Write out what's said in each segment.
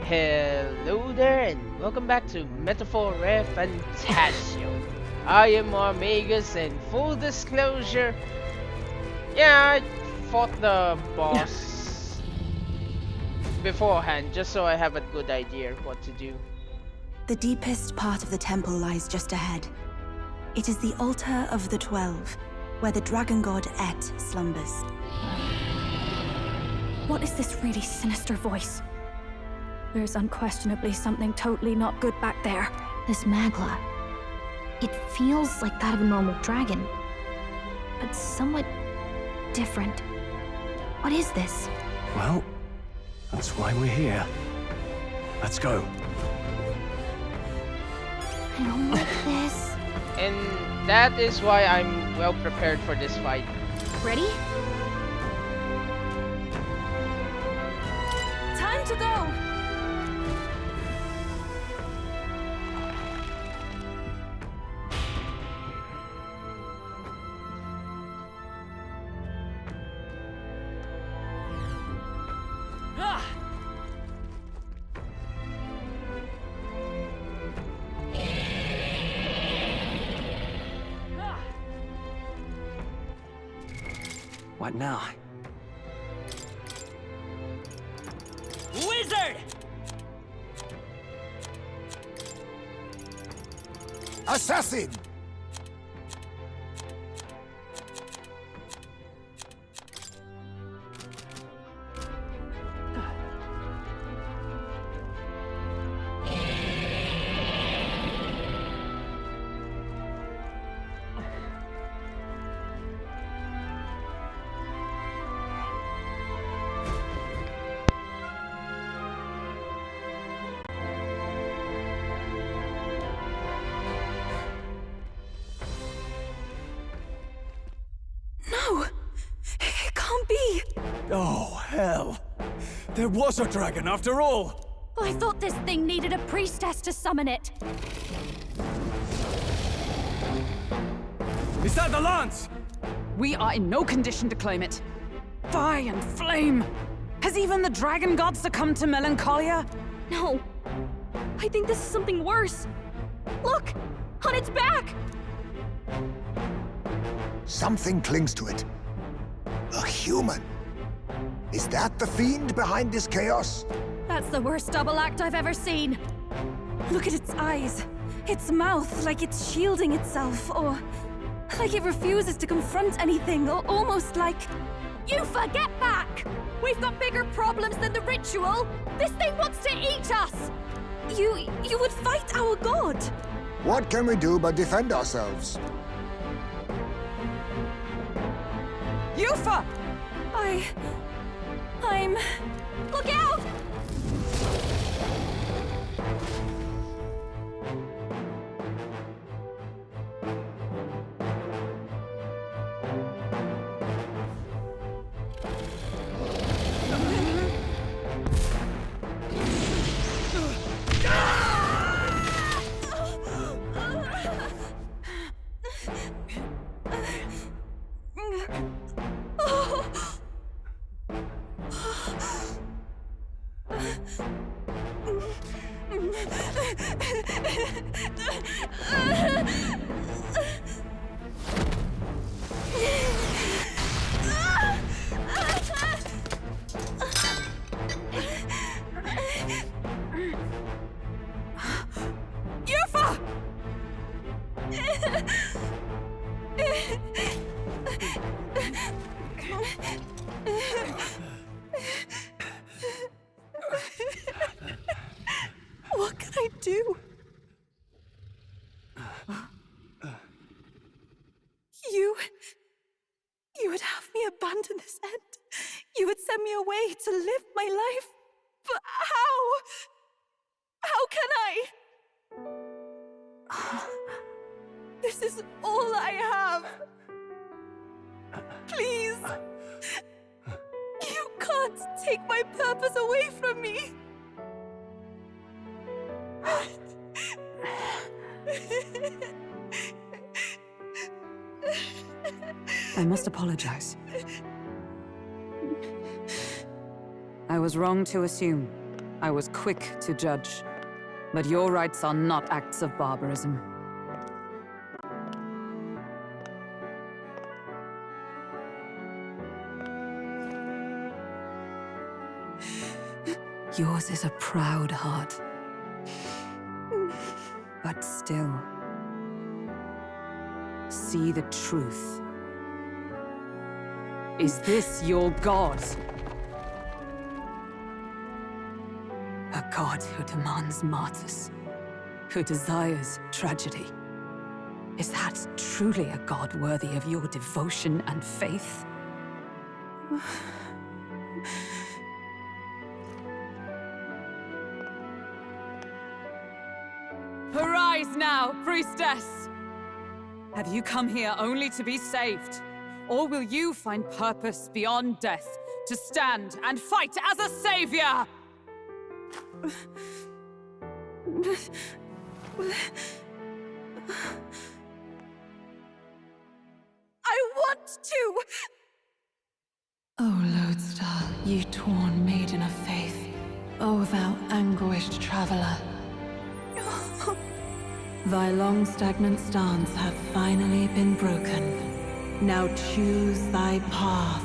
Hello there and welcome back to Metaphor ReFantazio. I am Armagus and full disclosure, yeah, I fought the boss beforehand just so I have a good idea of what to do. The deepest part of the temple lies just ahead. It is the altar of the 12, where the dragon god Et slumbers. What is this really sinister voice? There's unquestionably something totally not good back there. This magla. It feels like that of a normal dragon, but somewhat different. What is this? Well, that's why we're here. Let's go. I don't like this. And that is why I'm well prepared for this fight. Ready? Time to go! What now? Wizard! Assassin! No! It can't be! Oh, hell. There was a dragon after all. I thought this thing needed a priestess to summon it. Is that the lance? We are in no condition to claim it. Fire and flame! Has even the dragon god succumbed to melancholia? No. I think this is something worse. Look! On its back! Something clings to it. A human. Is that the fiend behind this chaos? That's the worst double act I've ever seen. Look at its eyes, its mouth, like it's shielding itself, or like it refuses to confront anything, or almost like... Yufa, get back! We've got bigger problems than the ritual! This thing wants to eat us! You would fight our god! What can we do but defend ourselves? Yufa! I'm... Look out! Yufa! What can I do? You would have me abandon this end. You would send me away to live my life. But how? How can I? This is all I have. Please. You can't take my purpose away from me. I must apologize. I was wrong to assume. I was quick to judge. But your rites are not acts of barbarism. Yours is a proud heart. But still, see the truth. Is this your god? A god who demands martyrs, who desires tragedy. Is that truly a god worthy of your devotion and faith? Arise now, priestess! Have you come here only to be saved? Or will you find purpose beyond death, to stand and fight as a savior? I want to! O lodestar, ye torn maiden of faith, O thou anguished traveler. Thy long stagnant stance hath finally been broken. Now choose thy path.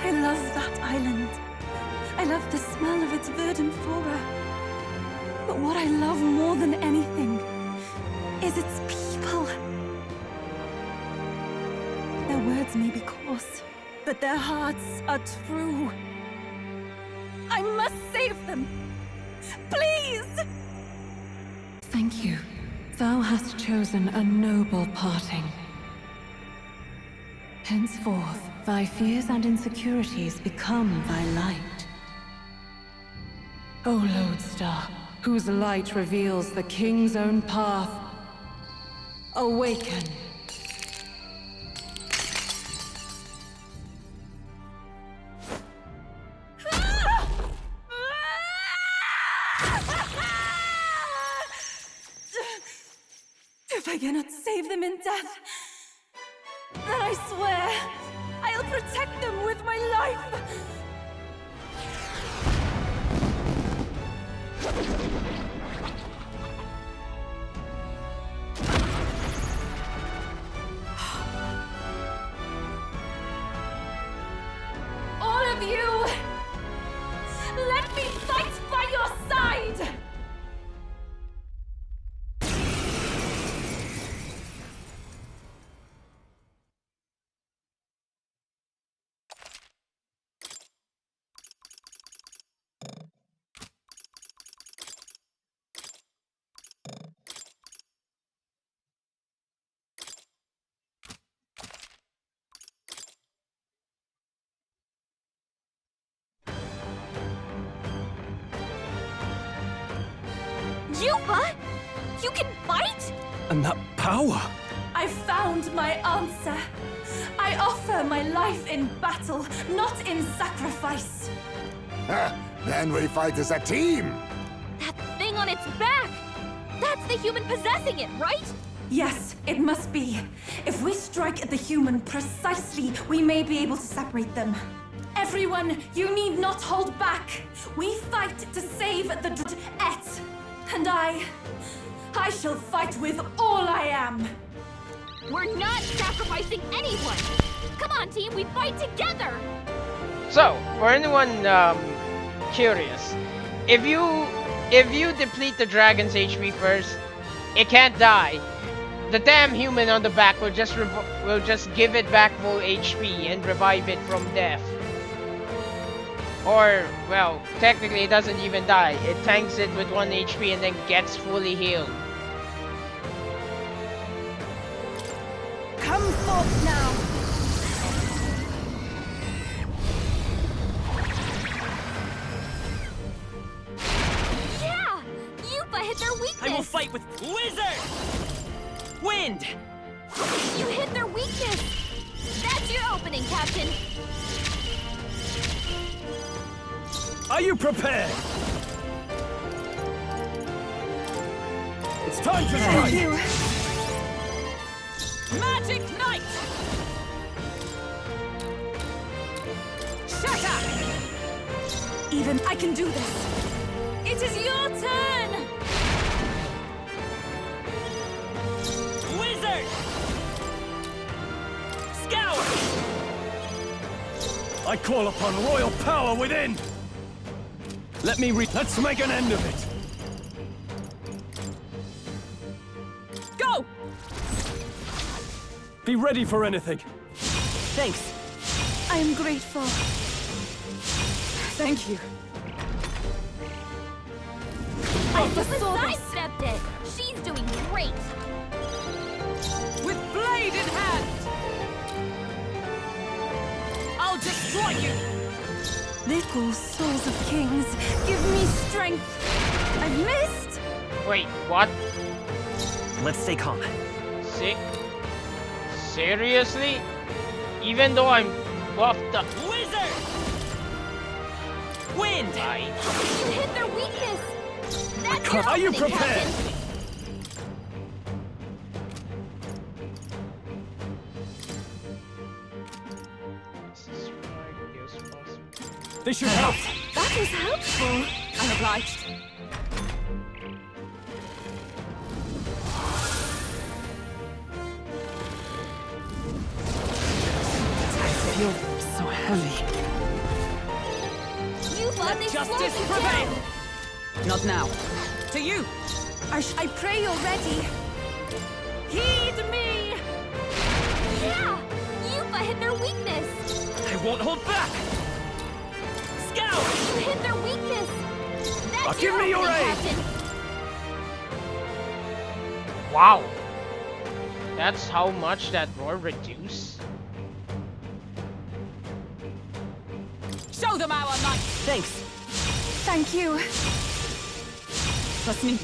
I love that island. I love the smell of its verdant flora. But what I love more than anything is its people. Their words may be coarse, but their hearts are true. I must save them. Please! Thank you. Thou hast chosen a noble parting. Henceforth, thy fears and insecurities become thy light. O lodestar, whose light reveals the king's own path, awaken. If I cannot save them in death, then I swear I'll protect them with my life! All of you! Let me fight by your side! Yuba! You can fight? And that power! I found my answer. I offer my life in battle, not in sacrifice. Then we fight as a team! That thing on its back! That's the human possessing it, right? Yes, it must be. If we strike at the human precisely, we may be able to separate them. Everyone, you need not hold back. We fight to save the Et. And I shall fight with all I am. We're not sacrificing anyone! Come on, team, we fight together! So, for anyone curious, if you deplete the dragon's HP first, it can't die. The damn human on the back will just give it back full HP and revive it from death. Or, well, technically it doesn't even die. It tanks it with 1 HP and then gets fully healed. Come forth now. Yeah! Yuba hit their weakness! I will fight with Wizard! Wind! You hit their weakness! That's your opening, Captain! Are you prepared? It's time to Thank strike! you. Magic Knight! Even I can do this. It is your turn! Wizard! Scour! I call upon royal power within! Let's make an end of it! Go! Be ready for anything! Thanks. I am grateful. Thank you. I just foresaw this. sidestepped it. She's doing great. With blade in hand! I'll destroy you! Little souls of kings, give me strength. I've missed. Wait, what? Let's stay calm. Sick? Seriously? Even though I'm buffed up. Wizard! Wind! You hit their weakness. That's your Are you opening, prepared? Captain. This should help! That was helpful. I'm obliged. I feel so heavy. You thought they slowed Justice you prevail! down. Not now. To you! I pray you're ready. Heed me! Yeah! Yufa hit their weakness. I won't hold back! Scour! You hit their weakness. That's Give me your opening, aid. Captain. Wow. That's how much that roar reduced? Show them our might! Thanks. Thank you. What's needed?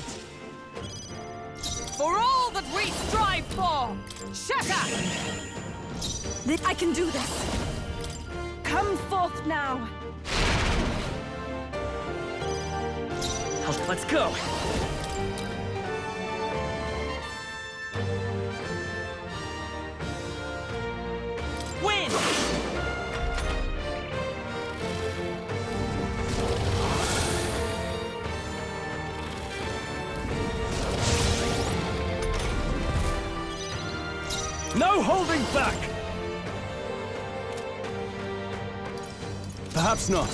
For all that we strive for! Shatter! I can do this. Come forth now. Let's go. Wind! No holding back! Perhaps not.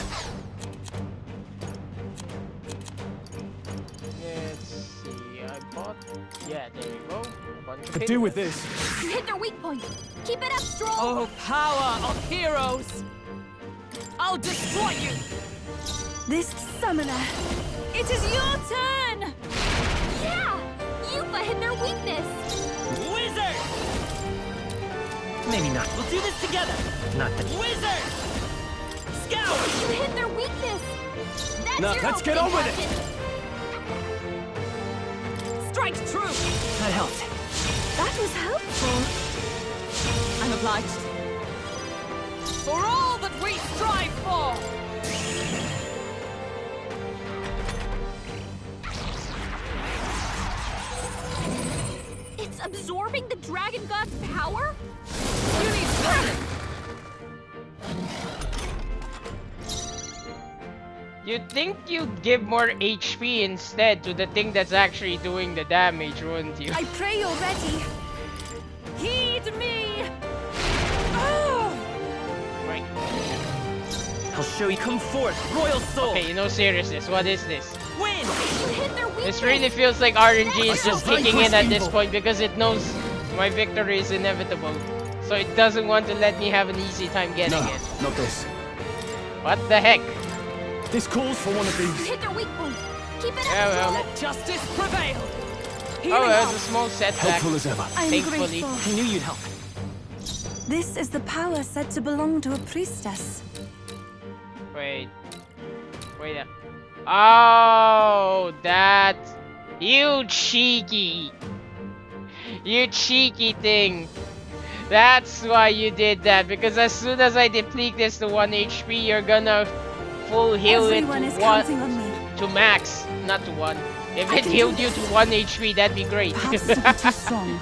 Let's see. I bought. Yeah, there you go. A bunch of Could do with hitters. this. You hit their weak point. Keep it up, Stroll. Oh, power of heroes! I'll destroy you! This summoner. It is your turn. Yeah! Yufa hit their weakness. Wizard! Maybe not. We'll do this together. Not the Wizard! Scour! You hit their weakness. That's Now, your let's get opening, on with it. Captain. Strike true! That helped. That was helpful. I'm obliged. For all that we strive for! It's absorbing the dragon god's power? You need strength! You'd think you'd give more HP instead to the thing that's actually doing the damage, wouldn't you? I pray you're ready. Heed me. Oh! Right. I'll show you. Come forth, royal soul! Okay, no seriousness. What is this? Wind! You hit their weakness. This really feels like RNG is just shall kicking in vanquish at this evil. point because it knows my victory is inevitable. So it doesn't want to let me have an easy time getting No, it. not this. What the heck? This calls for one of You these. hit their weak point. Keep it up, Yeah, well. Stroll. Let justice prevail! Oh, there's a small setback. Helpful as ever. I am Thankfully. grateful. I knew you'd help. This is the power said to belong to a priestess. Wait. Wait up. Oh, that. You cheeky. You cheeky thing. That's why you did that. Because as soon as I deplete this to 1 HP, you're gonna full heal Everyone it is to counting on me. to max, not to 1. If I it can healed do you to 1 HP, that'd be great. Perhaps it'll be too strong.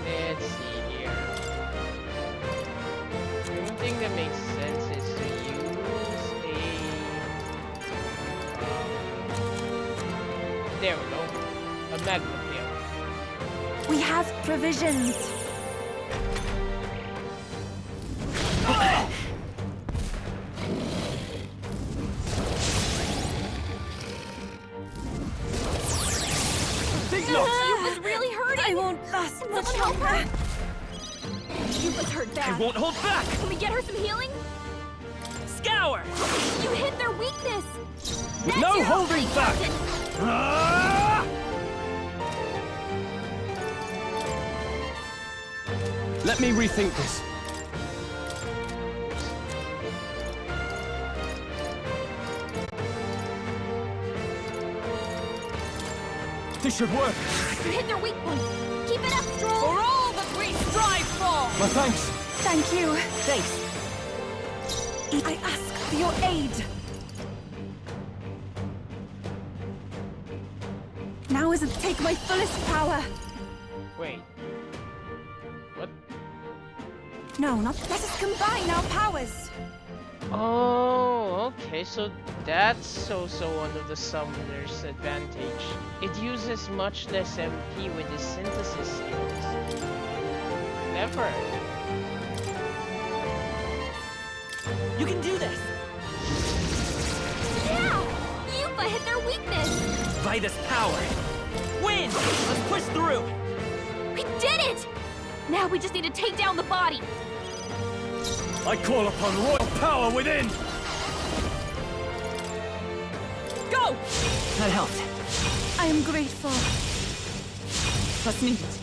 Let's see here. The only thing that makes sense is to use a There we go. A magma pill. We have provisions. These nuts! You was really hurting! I won't last much Someone help longer. You was hurt bad. I won't hold back! Can we get her some healing? Scour! You hit their weakness! That's No your holding opening, back! Captain. Ah! Let me rethink this. This should work. You hit their weak point. Keep it up, Stroll! For all that we strive for! My thanks. Thank you. Thanks. I ask for your aid. Now is to take my fullest power. Wait. What? No, not. Let us combine our powers. Oh, okay, so that's also one of the summoner's advantage. It uses much less MP with its synthesis skills. Clever. You can do this! Yeah! Yupa hit their weakness! By this power! Win! Let's push through! We did it! Now we just need to take down the body. I call upon royal power within! Go! That helped. I am grateful. Let's meet it.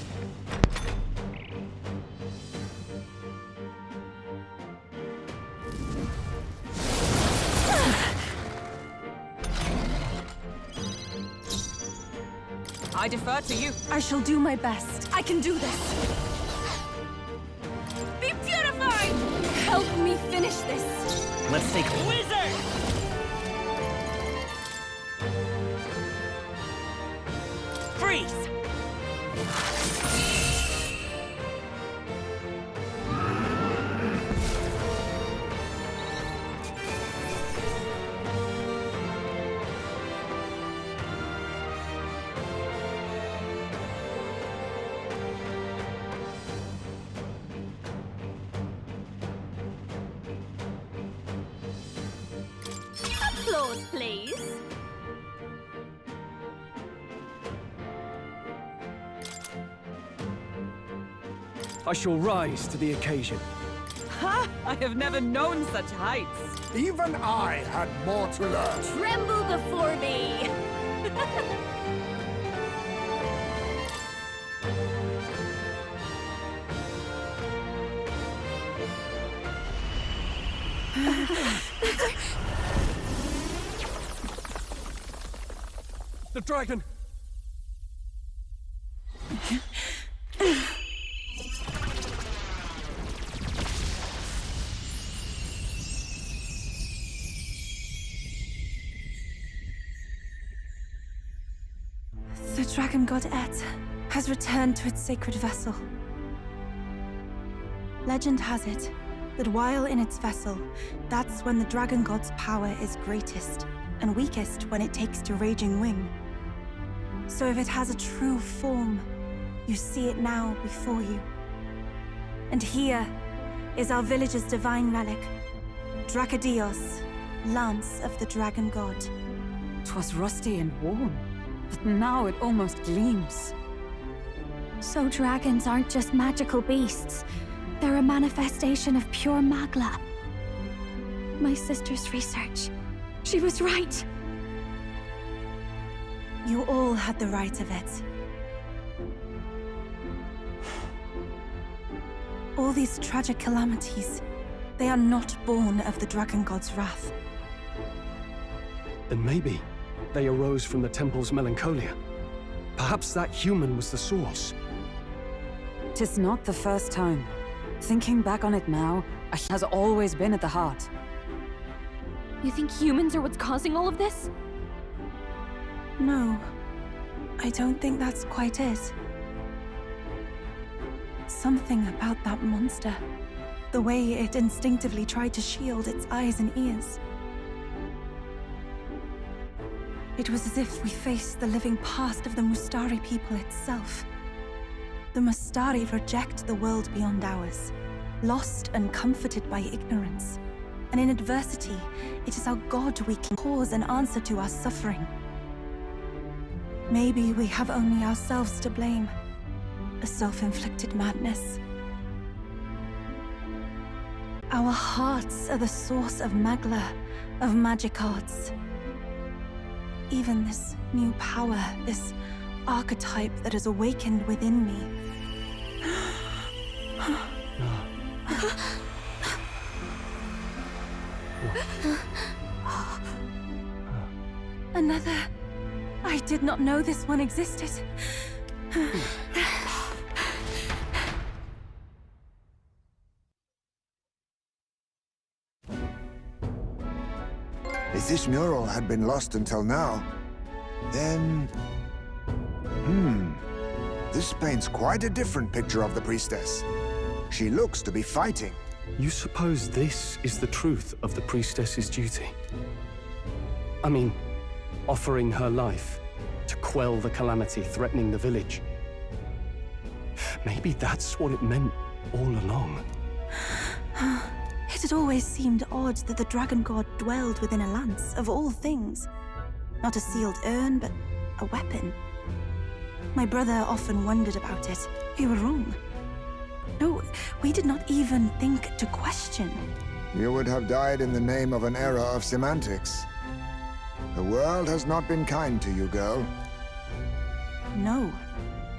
I defer to you. I shall do my best. I can do this. Be purified! Help me finish this. Let's take Wizard! Freeze! Applause, please. I shall rise to the occasion. Ha! I have never known such heights. Even I had more to learn. Tremble before me. The dragon! The dragon god Et has returned to its sacred vessel. Legend has it that while in its vessel, that's when the dragon god's power is greatest and weakest when it takes to raging wing. So if it has a true form, you see it now before you. And here is our village's divine relic, Dracadios, Lance of the Dragon God. 'Twas rusty and worn, but now it almost gleams. So dragons aren't just magical beasts. They're a manifestation of pure magla. My sister's research. She was right. You all had the right of it. All these tragic calamities, they are not born of the Dragon God's wrath. Then maybe they arose from the temple's melancholia. Perhaps that human was the source. 'Tis not the first time. Thinking back on it now, Ash has always been at the heart. You think humans are what's causing all of this? No, I don't think that's quite it. Something about that monster. The way it instinctively tried to shield its eyes and ears. It was as if we faced the living past of the Mustari people itself. The Mustari reject the world beyond ours, lost and comforted by ignorance. And in adversity, it is our God we can cause an answer to our suffering. Maybe we have only ourselves to blame. A self-inflicted madness. Our hearts are the source of Magla, of magic arts. Even this new power, this archetype that has awakened within me. Another. I did not know this one existed. If this mural had been lost until now, then... This paints quite a different picture of the priestess. She looks to be fighting. You suppose this is the truth of the priestess's duty? I mean, offering her life to quell the calamity threatening the village. Maybe that's what it meant all along. It had always seemed odd that the dragon god dwelled within a lance, of all things. Not a sealed urn, but a weapon. My brother often wondered about it. We were wrong. No, we did not even think to question. You would have died in the name of an era of semantics. The world has not been kind to you, girl. No.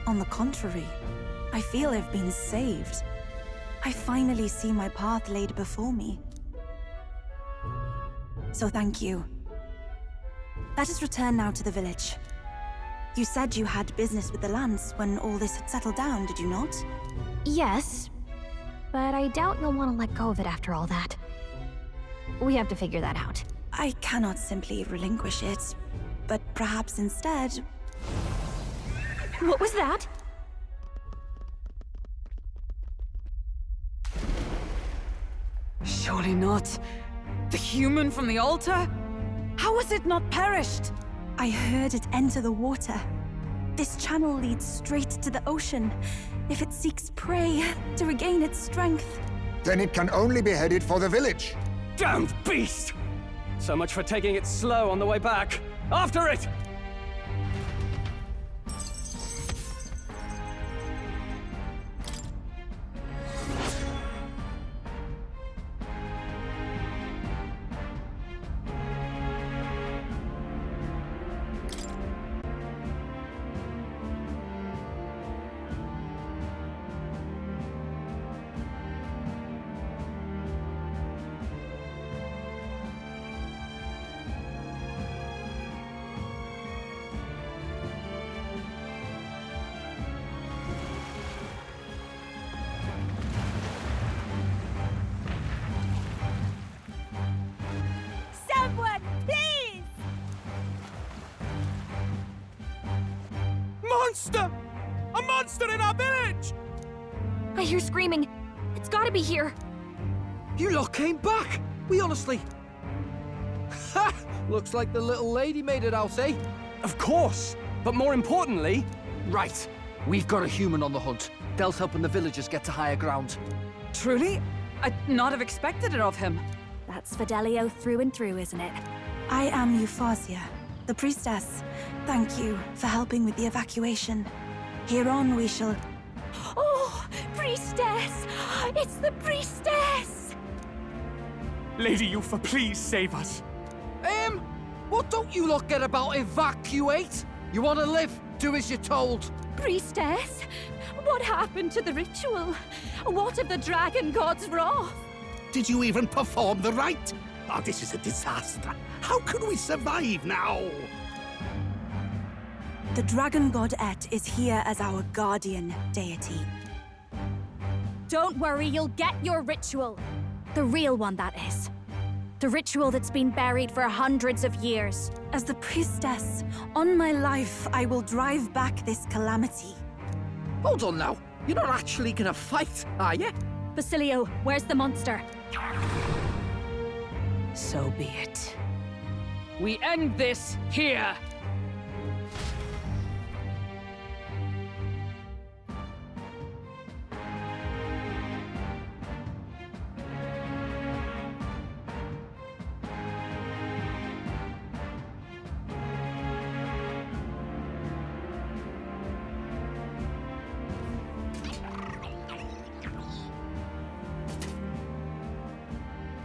On the contrary, I feel I've been saved. I finally see my path laid before me. So thank you. Let us return now to the village. You said you had business with the lance when all this had settled down, did you not? Yes, but I doubt you'll want to let go of it after all that. We have to figure that out. I cannot simply relinquish it, but perhaps instead... What was that? Surely not. The human from the altar? How has it not perished? I heard it enter the water. This channel leads straight to the ocean. If it seeks prey to regain its strength... Then it can only be headed for the village. Damned beast! So much for taking it slow on the way back. After it! Someone, please! Monster! A monster in our village! I hear screaming. It's gotta be here. You lot came back! We honestly... Ha! Looks like the little lady made it out, eh? Of course! But more importantly... Right. We've got a human on the hunt. Del's helping the villagers get to higher ground. Truly? I'd not have expected it of him. That's Fidelio through and through, isn't it? I am Euphausia, the priestess. Thank you for helping with the evacuation. Hereon we shall... Oh, priestess! It's the priestess! Lady Eupha, please save us. What don't you lot get about evacuate? You want to live? Do as you're told. Priestess? What happened to the ritual? What of the dragon god's wrath? Did you even perform the rite? Oh, this is a disaster. How can we survive now? The dragon god Et is here as our guardian deity. Don't worry, you'll get your ritual. The real one, that is. The ritual that's been buried for hundreds of years. As the priestess, on my life, I will drive back this calamity. Hold on now. You're not actually gonna fight, are you? Basilio, where's the monster? So be it. We end this here.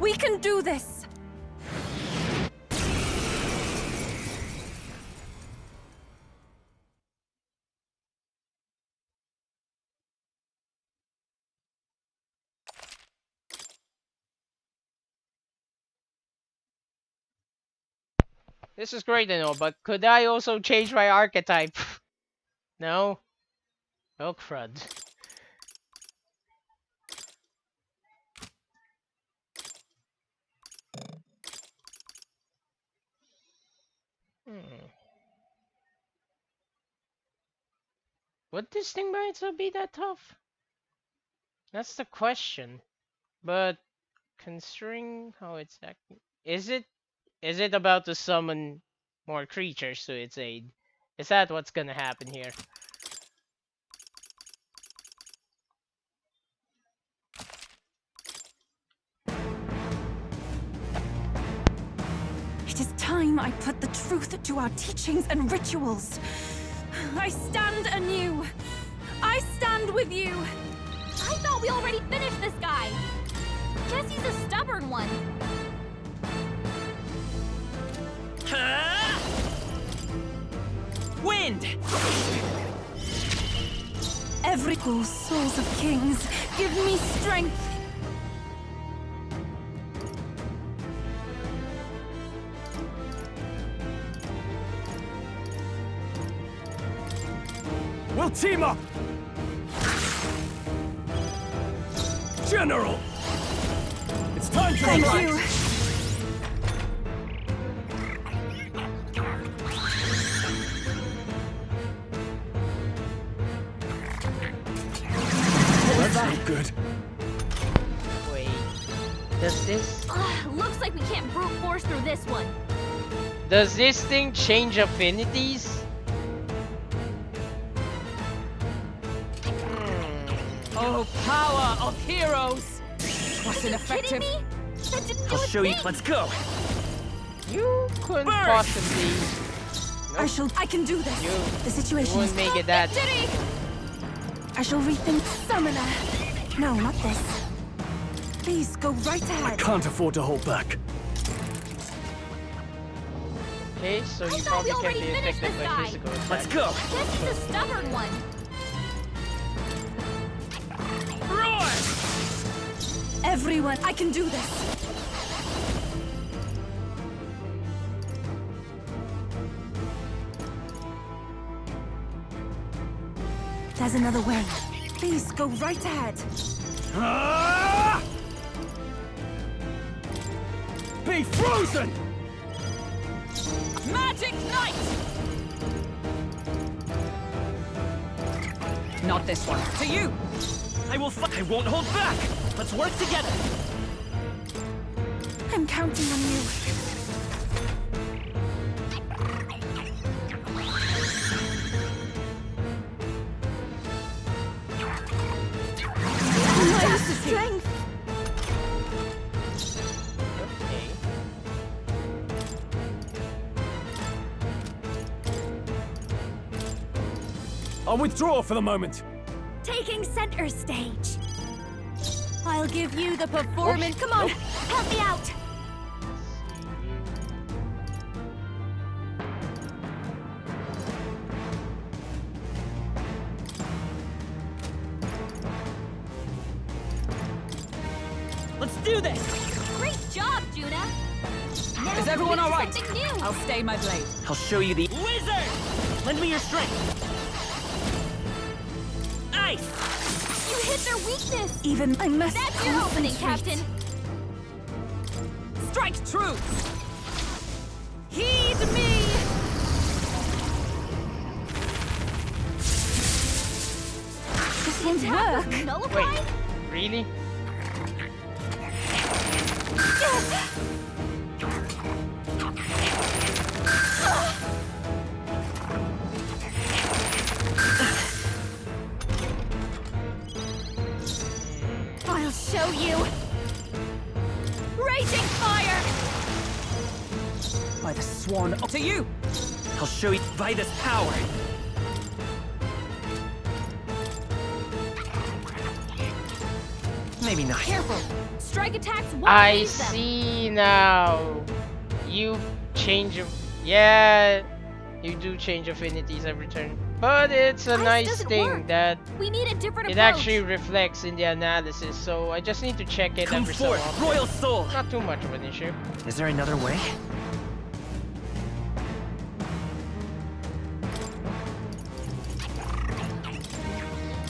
We can do this! This is great and all, but could I also change my archetype? No? Oh crud. Would this thing by itself be that tough? That's the question. But considering how it's acting, is it about to summon more creatures to its aid? Is that what's gonna happen here? It is time I put the truth to our teachings and rituals. I stand anew. I stand with you. I thought we already finished this guy. Guess he's a stubborn one. Wind! Every souls of kings, give me strength. We'll team up! General! It's time to Thank strike! you. That's not good. Wait. Does this Looks like we can't brute force through this one. does this thing change affinities? Oh, power of heroes! What Are an you effective... kidding me? That didn't do I'll a show you. thing. Let's go. You couldn't Burn! possibly. I can do this. You The situation wouldn't is... make it that. I shall rethink Summoner. No, not this. Please go right I ahead. can't afford to hold back. Okay, so you thought we probably can't be already finished affected this by guy. physical attacks. Let's go. Guess he's a stubborn one. Roar! Everyone, I can do this. There's another way. Please go right ahead. Ah! Be frozen! Magic Knight! Not this one. To you! I won't hold back. Let's work together. I'm counting on you. My strength. Okay. I'll withdraw for the moment. Taking center stage. I'll give you the performance. Come on, help me out. Let's do this. Great job, Juna. Now Is everyone we do alright? something new. I'll stay my blade. I'll show you the wizard. Lend me your strength. Ice. You hit their weakness. Even I must That's your opening, concentrate. Captain. Strike true! Heed me! This won't Attack work. was nullified? Wait. Really? I'll show you. Raging fire. By the sworn. To you! I'll show you by this power. Maybe not. Careful. Strike attacks won't I phase them. see now. You change of you do change affinities every turn. But it's a Ice nice doesn't thing work. that We need a different it approach. actually reflects in the analysis, so I just need to check it Come every so forth, often. Royal Soul! Not too much of an issue. Is there another way?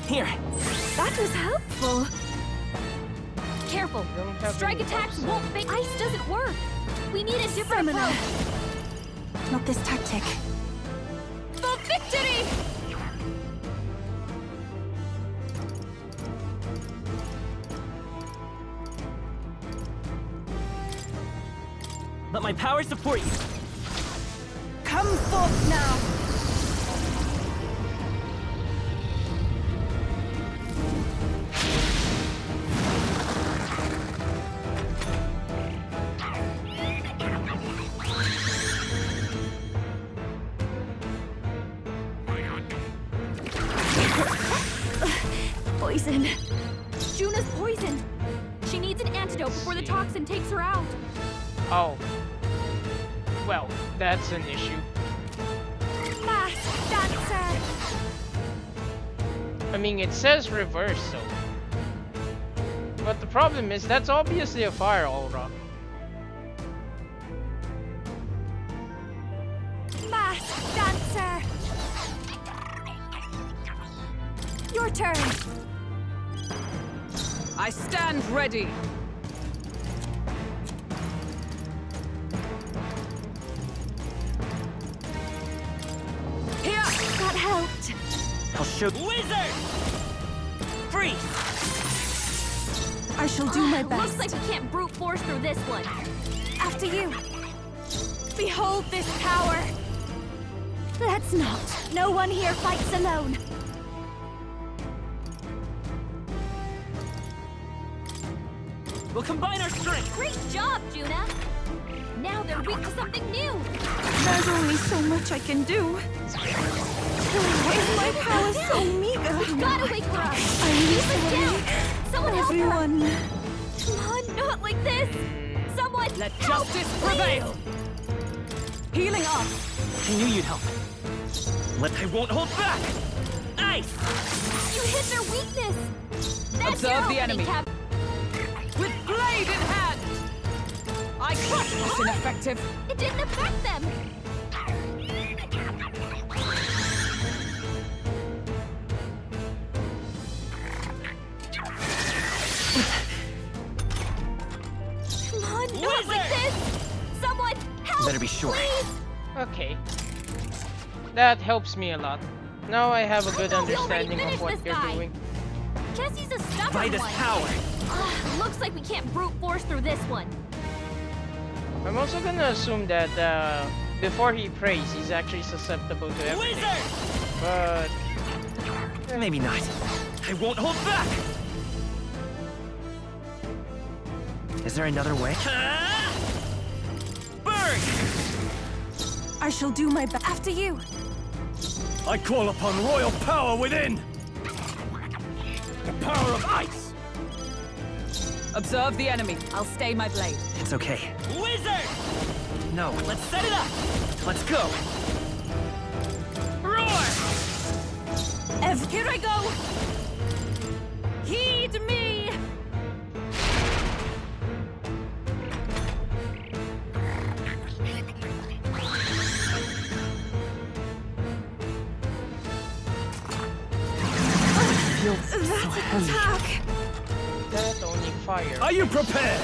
Here. That was helpful. Careful. Don't have Strike any attacks buffs. won't phase. Ice doesn't work. We need a different Stamina. approach. Not this tactic. For victory! Let my power support you. Come forth now. Poison. Juna's poisoned. She needs an antidote before the toxin takes her out. Oh. Well, that's an issue. Masked dancer. I mean, it says reverse, so. But the problem is, that's obviously a fire aura. Masked dancer. Your turn. I stand ready. Here! That helped. I'll show. Wizard! Freeze! I shall do my best. Looks like we can't brute force through this one. After you. Behold this power. Let's not. No one here fights alone. We'll combine our strength. Great job, Juna. Now they're weak to something new. There's only so much I can do. Why is my power so meager? Gotta wake her up. I'm Keep us down. Someone help her. Everyone. Come on, not like this. Someone Let help, justice please. prevail. Healing up. I knew you'd help. I won't hold back! Ice! You hit their weakness. That's Observe your the opening, enemy. Cap. With blade in hand. I crush this ineffective. It didn't affect them. Come on, not like this. Someone help. Better be sure. Please. Okay. That helps me a lot. Now I have a good I thought we already understanding of finished what this you're guy. doing. Guess he's a stubborn Vitus one. power! Looks like we can't brute force through this one. I'm also gonna assume that before he prays, he's actually susceptible to everything. Wizard! But Maybe not. I won't hold back! Is there another way? Burn! I shall do my best. After you. I call upon royal power within! The power of ice! Observe the enemy. I'll stay my blade. It's okay. Wizard! No, let's set it up! Let's go! Roar! Here I go. Heed me. That's an attack. that only fire. Are you prepared?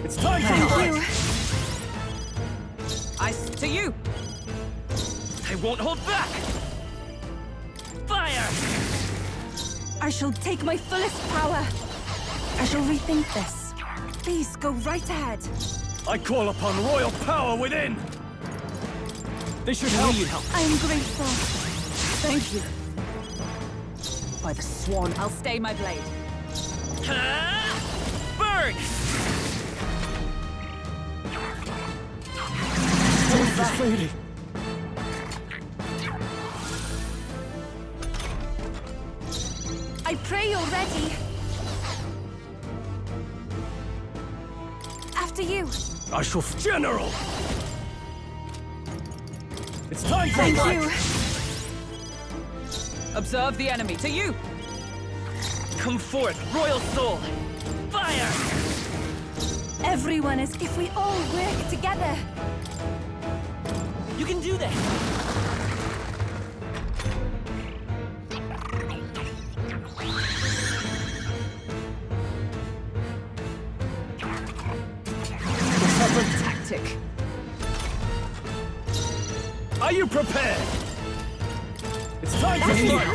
It's time for Thank you. Ice to you. I won't hold back! Fire! I shall take my fullest power. I shall rethink this. Please go right ahead. I call upon royal power within! This should help. You'd help. I am grateful. Thank you. By the swan, I'll stay my blade. Burn! It's fading. I pray you're ready. After you. I shall... General! It's time for Thank fight! you. Observe the enemy. To you! Come forth, royal soul! Fire! Everyone is if we all work together. You can do this! Tactic. Are you prepared? It's time to strike!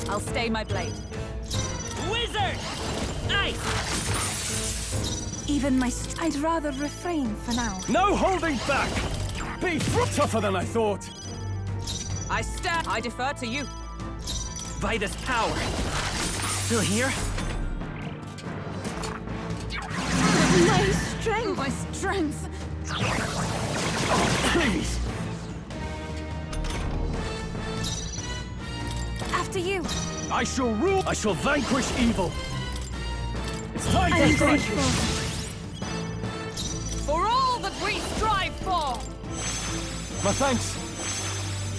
I'll stay my blade. Wizard! Ice! Even my I'd rather refrain for now. No holding back! Be tougher than I thought! I stand. I defer to you. Vitus power! Still here? My strength. My strength. Please! After you. I shall rule! I shall vanquish evil! It's time I to am strike! grateful. For all that we strive for! My thanks!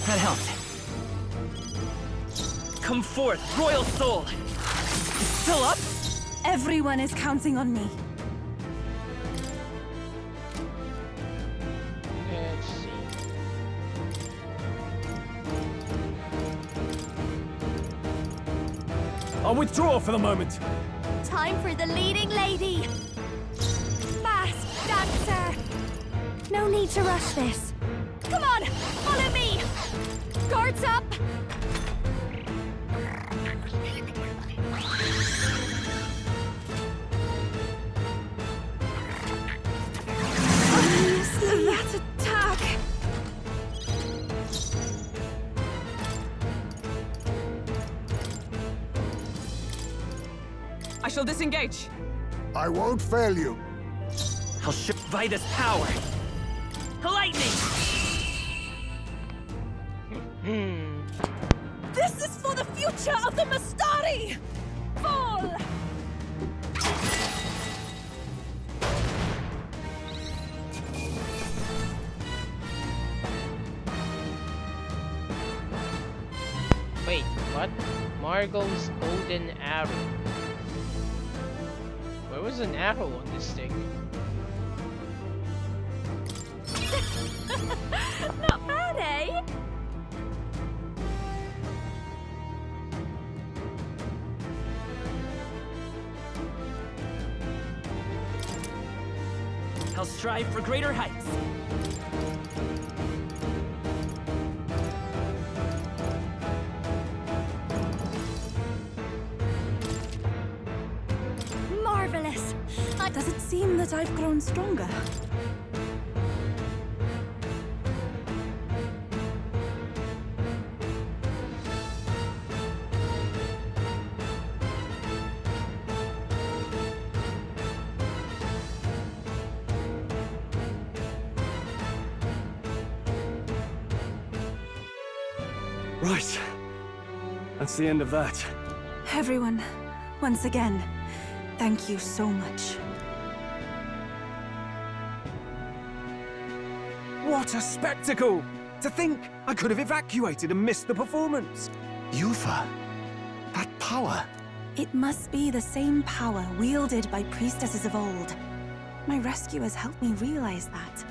That helped. Come forth, royal soul! Still up? Everyone is counting on me. Let's see. I'll withdraw for the moment. Time for the leading lady. Masked dancer. No need to rush this. Come on, follow me. Guards up. That attack. I shall disengage. I won't fail you. I'll show Vitus power! Lightning! This is for the future of the Mastari. Fall. Wait, what? Margot's golden arrow. Where was an arrow on this thing? Not bad, eh? I'll strive for greater heights. Marvelous. Does it seem that I've grown stronger? Right. That's the end of that. Everyone, once again, thank you so much. What a spectacle! To think I could have evacuated and missed the performance. Yufa, that power. It must be the same power wielded by priestesses of old. My rescuers helped me realize that.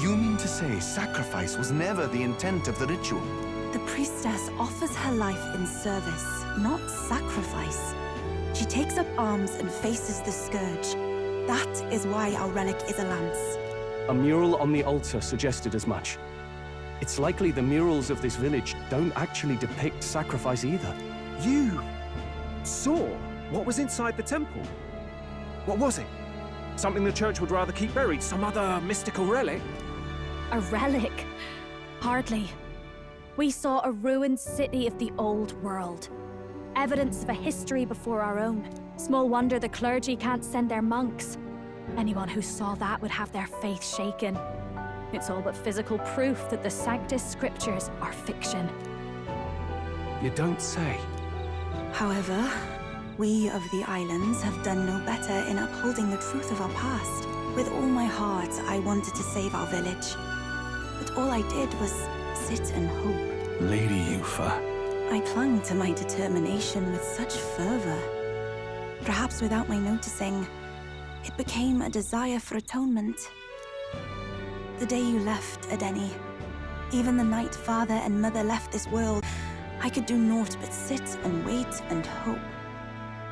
You mean to say sacrifice was never the intent of the ritual? The priestess offers her life in service, not sacrifice. She takes up arms and faces the scourge. That is why our relic is a lance. A mural on the altar suggested as much. It's likely the murals of this village don't actually depict sacrifice either. You saw what was inside the temple? What was it? Something the church would rather keep buried? Some other mystical relic? A relic? Hardly. We saw a ruined city of the old world. Evidence of a history before our own. Small wonder the clergy can't send their monks. Anyone who saw that would have their faith shaken. It's all but physical proof that the Sanctus Scriptures are fiction. You don't say. However, we of the islands have done no better in upholding the truth of our past. With all my heart, I wanted to save our village. But all I did was sit and hope. Lady Yufa. I clung to my determination with such fervor. Perhaps without my noticing, it became a desire for atonement. The day you left, Adeni, even the night father and mother left this world, I could do naught but sit and wait and hope.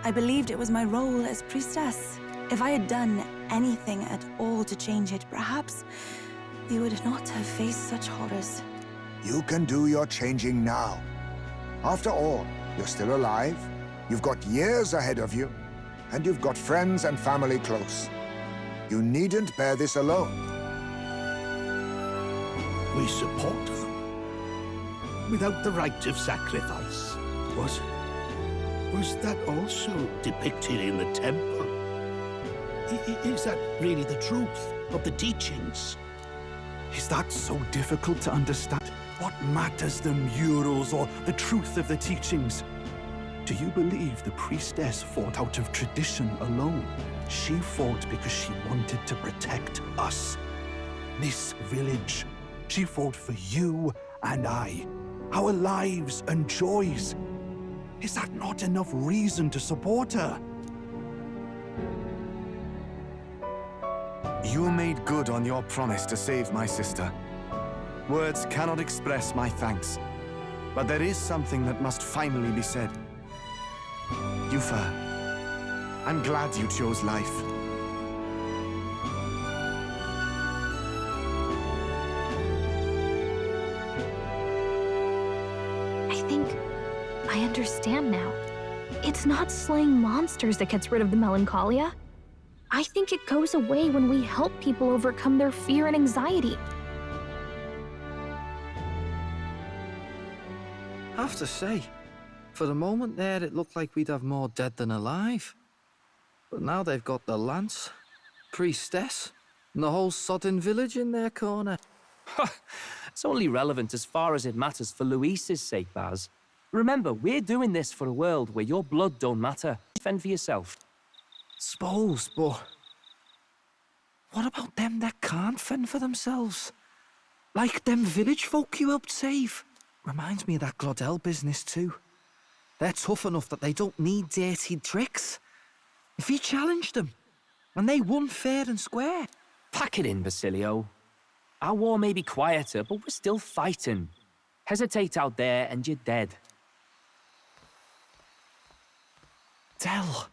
I believed it was my role as priestess. If I had done anything at all to change it, perhaps we would not have faced such horrors. You can do your changing now. After all, you're still alive, you've got years ahead of you, and you've got friends and family close. You needn't bear this alone. We support her. Without the rite of sacrifice. Was that also depicted in the temple? Is that really the truth of the teachings? Is that so difficult to understand? What matters the murals or the truth of the teachings? Do you believe the priestess fought out of tradition alone? She fought because she wanted to protect us. This village. She fought for you and I. Our lives and joys. Is that not enough reason to support her? You made good on your promise to save my sister. Words cannot express my thanks. But there is something that must finally be said. Yufa, I'm glad you chose life. I think I understand now. It's not slaying monsters that gets rid of the melancholia. I think it goes away when we help people overcome their fear and anxiety. I have to say, for the moment there, it looked like we'd have more dead than alive. But now they've got the lance, priestess, and the whole sodden village in their corner. It's only relevant as far as it matters for Luis's sake, Baz. Remember, we're doing this for a world where your blood don't matter. Fend for yourself. Suppose, but what about them that can't fend for themselves? Like them village folk you helped save. Reminds me of that Glodell business too. They're tough enough that they don't need dirty tricks. If you challenged them, and they won fair and square. Pack it in, Basilio. Our war may be quieter, but we're still fighting. Hesitate out there and you're dead. Del.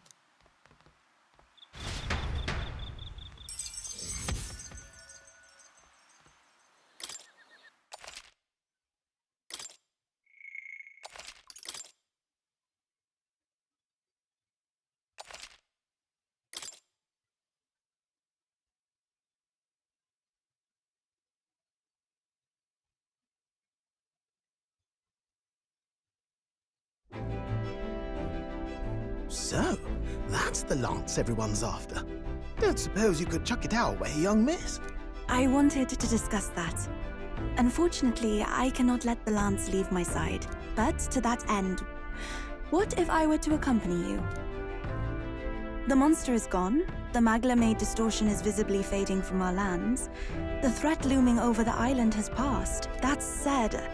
So, that's the lance everyone's after. Don't suppose you could chuck it our way, young miss? I wanted to discuss that. Unfortunately, I cannot let the lance leave my side. But to that end, what if I were to accompany you? The monster is gone, the Magla-made distortion is visibly fading from our lands, the threat looming over the island has passed. That said,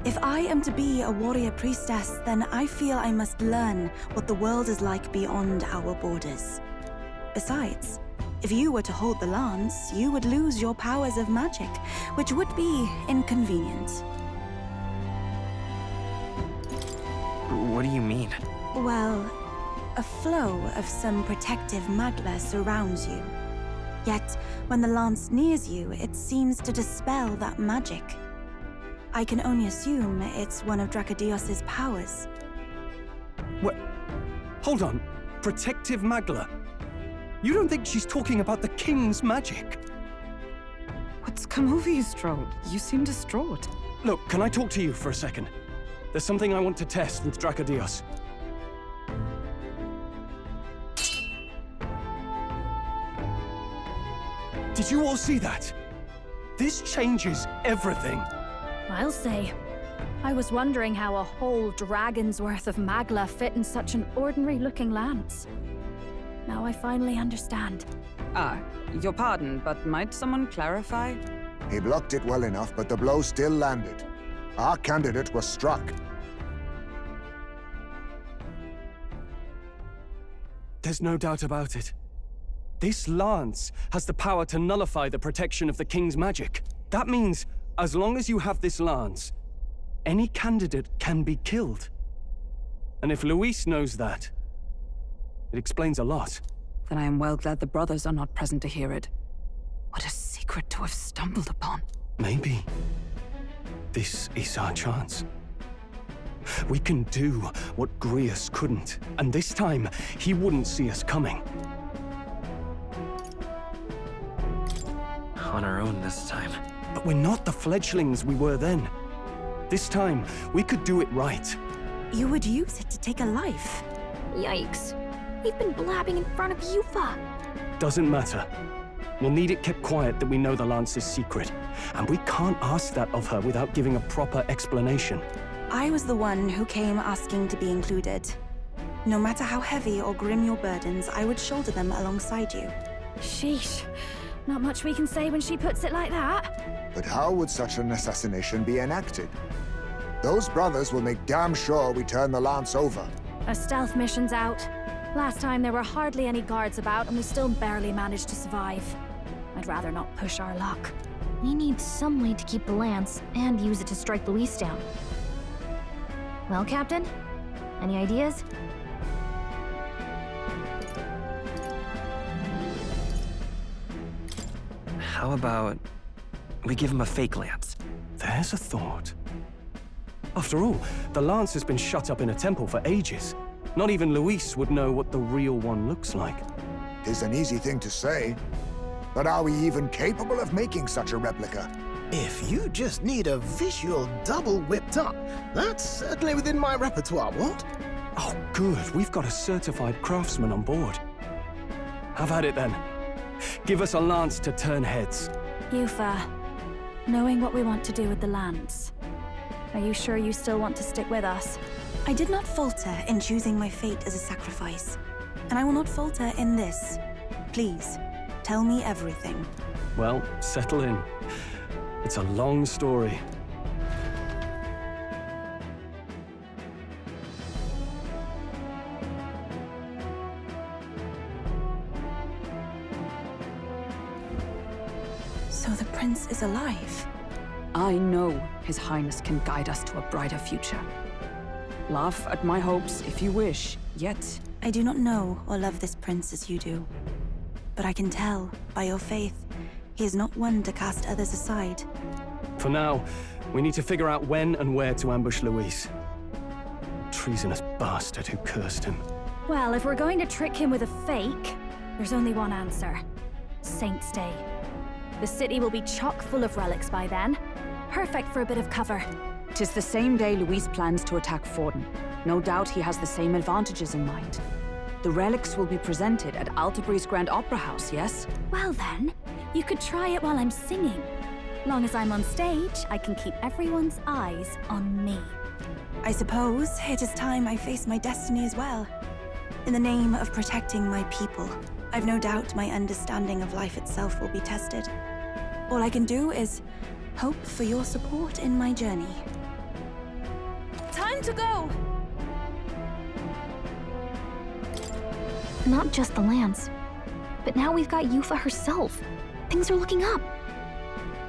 if I am to be a warrior priestess, then I feel I must learn what the world is like beyond our borders. Besides, if you were to hold the lance, you would lose your powers of magic, which would be inconvenient. What do you mean? Well, a flow of some protective magla surrounds you. Yet, when the lance nears you, it seems to dispel that magic. I can only assume it's one of Dracodios's powers. What? Hold on. Protective Magla? You don't think she's talking about the king's magic? What's come over you, Strode? You seem distraught. Look, can I talk to you for a second? There's something I want to test with Dracodios. Did you all see that? This changes everything. I'll say, I was wondering how a whole dragon's worth of magla fit in such an ordinary-looking lance. Now I finally understand. Your pardon, but might someone clarify? He blocked it well enough, but the blow still landed. Our candidate was struck. There's no doubt about it. This lance has the power to nullify the protection of the king's magic. That means, as long as you have this lance, any candidate can be killed. And if Luis knows that, it explains a lot. Then I am well glad the brothers are not present to hear it. What a secret to have stumbled upon. Maybe this is our chance. We can do what Grius couldn't, and this time, he wouldn't see us coming. On our own this time. But we're not the fledglings we were then. This time, we could do it right. You would use it to take a life? Yikes. We've been blabbing in front of Yufa. Doesn't matter. We'll need it kept quiet that we know the Lance's secret. And we can't ask that of her without giving a proper explanation. I was the one who came asking to be included. No matter how heavy or grim your burdens, I would shoulder them alongside you. Sheesh. Not much we can say when she puts it like that. But how would such an assassination be enacted? Those brothers will make damn sure we turn the lance over. A stealth mission's out. Last time there were hardly any guards about and we still barely managed to survive. I'd rather not push our luck. We need some way to keep the lance and use it to strike Luis down. Well, Captain? Any ideas? How about we give him a fake lance? There's a thought. After all, the lance has been shut up in a temple for ages. Not even Luis would know what the real one looks like. Tis an easy thing to say, but are we even capable of making such a replica? If you just need a visual double whipped up, that's certainly within my repertoire, what? Oh, good. We've got a certified craftsman on board. Have at it then. Give us a lance to turn heads. Yufa, knowing what we want to do with the lance, are you sure you still want to stick with us? I did not falter in choosing my fate as a sacrifice, and I will not falter in this. Please, tell me everything. Well, settle in. It's a long story. So the prince is alive? I know His Highness can guide us to a brighter future. Laugh at my hopes if you wish, yet... I do not know or love this prince as you do. But I can tell, by your faith, he is not one to cast others aside. For now, we need to figure out when and where to ambush Luis. Treasonous bastard who cursed him. Well, if we're going to trick him with a fake, there's only one answer. Saint's Day. The city will be chock full of relics by then. Perfect for a bit of cover. 'Tis the same day Luis plans to attack Forden. No doubt he has the same advantages in mind. The relics will be presented at Altabree's Grand Opera House, yes? Well then, you could try it while I'm singing. Long as I'm on stage, I can keep everyone's eyes on me. I suppose it is time I face my destiny as well. In the name of protecting my people, I've no doubt my understanding of life itself will be tested. All I can do is hope for your support in my journey. Time to go! Not just the lance, but now we've got Yufa herself. Things are looking up.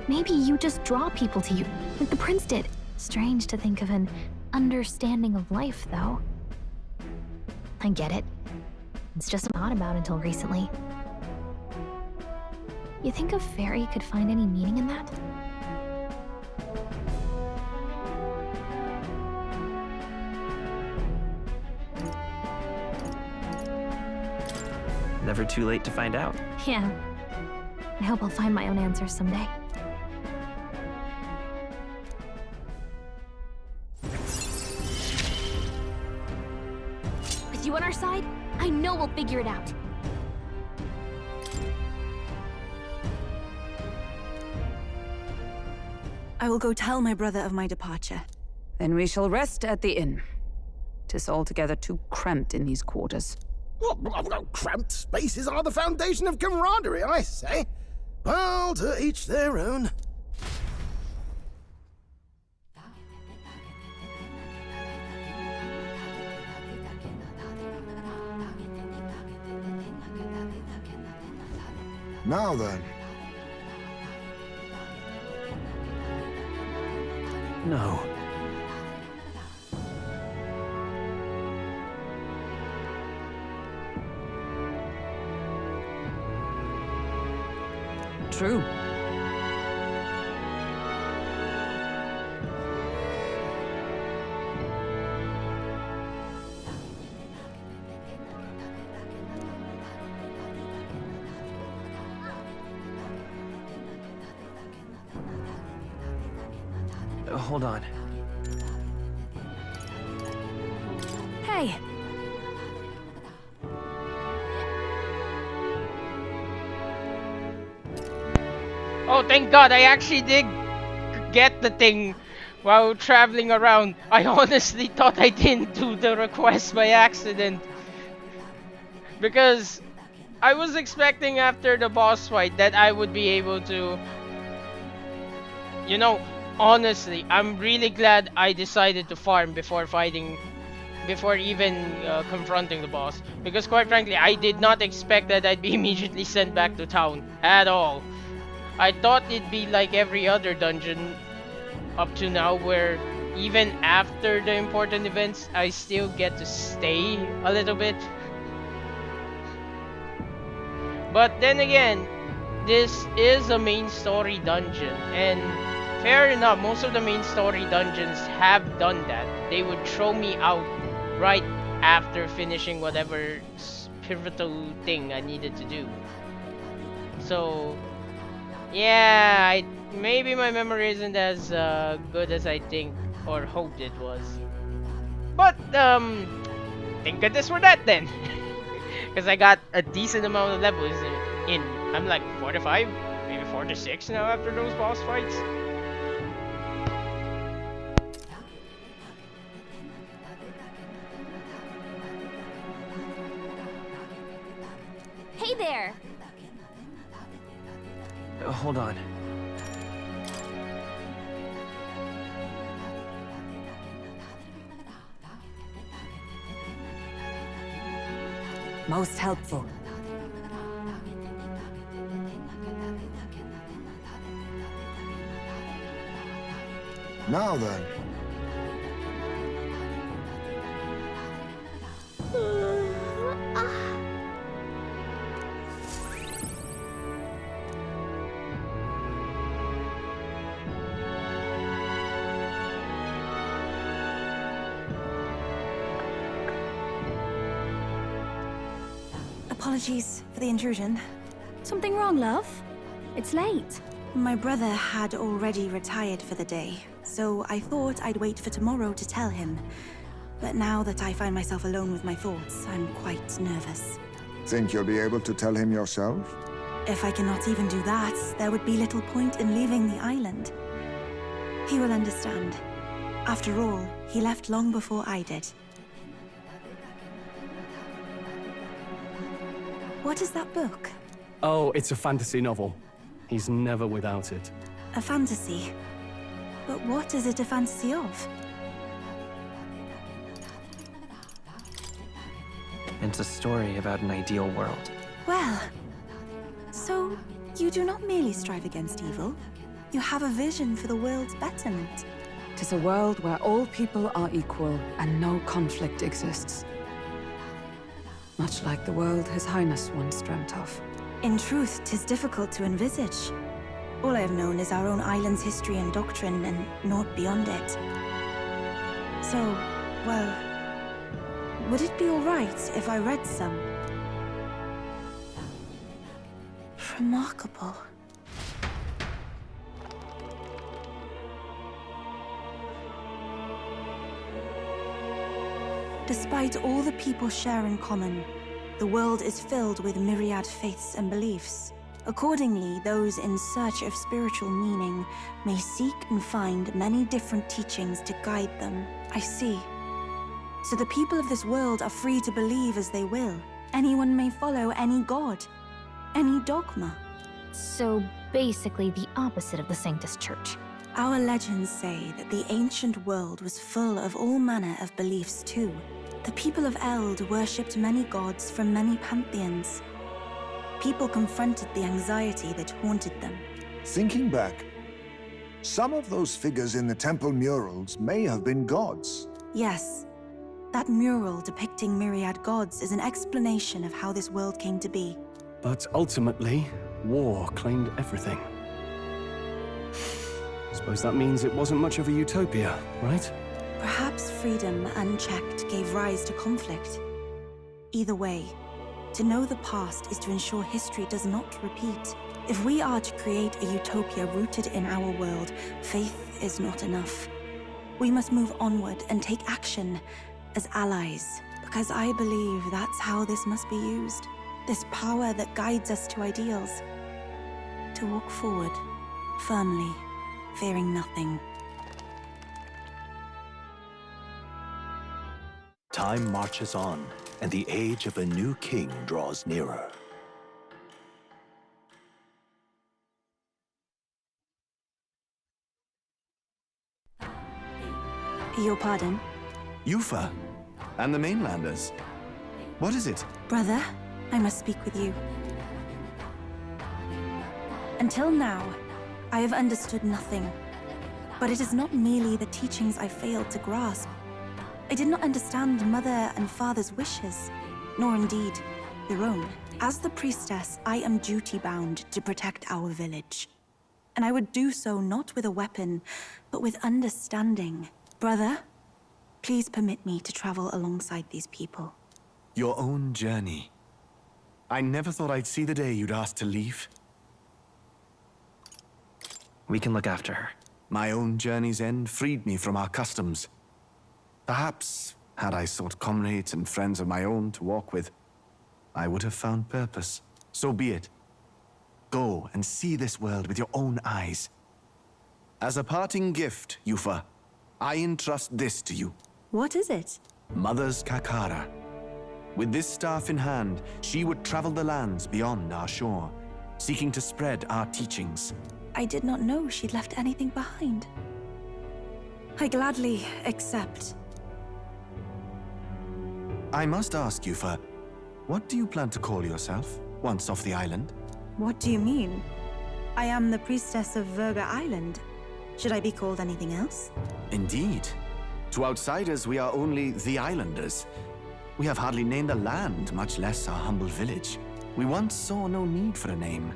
Maybe you just draw people to you, like the prince did. Strange to think of an understanding of life, though. I get it. It's just not about until recently. You think a fairy could find any meaning in that? Never too late to find out. Yeah. I hope I'll find my own answers someday. With you on our side, I know we'll figure it out. I will go tell my brother of my departure. Then we shall rest at the inn. 'Tis altogether too cramped in these quarters. Well, cramped spaces are the foundation of camaraderie, I say. Well, to each their own. Now then. No. True. Hold on. Hey, Oh, thank God, I actually did get the thing while traveling around. I honestly thought I didn't do the request by accident. Because I was expecting after the boss fight that I would be able to... You know, honestly, I'm really glad I decided to farm before fighting... Before even confronting the boss. Because quite frankly, I did not expect that I'd be immediately sent back to town. At all. I thought it'd be like every other dungeon up to now where even after the important events, I still get to stay a little bit. But then again, this is a main story dungeon, and fair enough, most of the main story dungeons have done that. They would throw me out right after finishing whatever pivotal thing I needed to do. So yeah, maybe my memory isn't as good as I think or hoped it was. But thank goodness for that then. Because I got a decent amount of levels in. I'm like 45, maybe 46 now after those boss fights. Hey there! Hold on. Most helpful. Now then. Apologies for the intrusion. something wrong, love? It's late. My brother had already retired for the day, so I thought I'd wait for tomorrow to tell him. But now that I find myself alone with my thoughts, I'm quite nervous. Think you'll be able to tell him yourself? If I cannot even do that, there would be little point in leaving the island. He will understand. After all, he left long before I did. What is that book? Oh, it's a fantasy novel. He's never without it. A fantasy? But what is it a fantasy of? It's a story about an ideal world. Well, so you do not merely strive against evil. You have a vision for the world's betterment. 'Tis a world where all people are equal and no conflict exists. Much like the world His Highness once dreamt of. In truth, 'tis difficult to envisage. All I have known is our own island's history and doctrine, and naught beyond it. So, well, would it be all right if I read some? Remarkable. Despite all the people share in common, the world is filled with myriad faiths and beliefs. Accordingly, those in search of spiritual meaning may seek and find many different teachings to guide them. I see. So the people of this world are free to believe as they will. Anyone may follow any god, any dogma. So basically the opposite of the Sanctus Church. Our legends say that the ancient world was full of all manner of beliefs too. The people of Eld worshipped many gods from many pantheons. People confronted the anxiety that haunted them. Thinking back, some of those figures in the temple murals may have been gods. Yes. That mural depicting myriad gods is an explanation of how this world came to be. But ultimately, war claimed everything. Suppose that means it wasn't much of a utopia, right? Perhaps freedom unchecked gave rise to conflict. Either way, to know the past is to ensure history does not repeat. If we are to create a utopia rooted in our world, faith is not enough. We must move onward and take action as allies, because I believe that's how this must be used. This power that guides us to ideals. To walk forward, firmly, fearing nothing. Time marches on, and the age of a new king draws nearer. Your pardon? Yufa, and the mainlanders. What is it? Brother, I must speak with you. Until now, I have understood nothing. But it is not merely the teachings I failed to grasp. I did not understand Mother and Father's wishes, nor indeed your own. As the priestess, I am duty-bound to protect our village. And I would do so not with a weapon, but with understanding. Brother, please permit me to travel alongside these people. Your own journey. I never thought I'd see the day you'd ask to leave. We can look after her. My own journey's end freed me from our customs. Perhaps, had I sought comrades and friends of my own to walk with, I would have found purpose. So be it. Go and see this world with your own eyes. As a parting gift, Yufa, I entrust this to you. What is it? Mother's Kakara. With this staff in hand, she would travel the lands beyond our shore, seeking to spread our teachings. I did not know she'd left anything behind. I gladly accept. I must ask, Yufa, what do you plan to call yourself, once off the island? What do you mean? I am the priestess of Verga Island. Should I be called anything else? Indeed. To outsiders, we are only the islanders. We have hardly named a land, much less our humble village. We once saw no need for a name.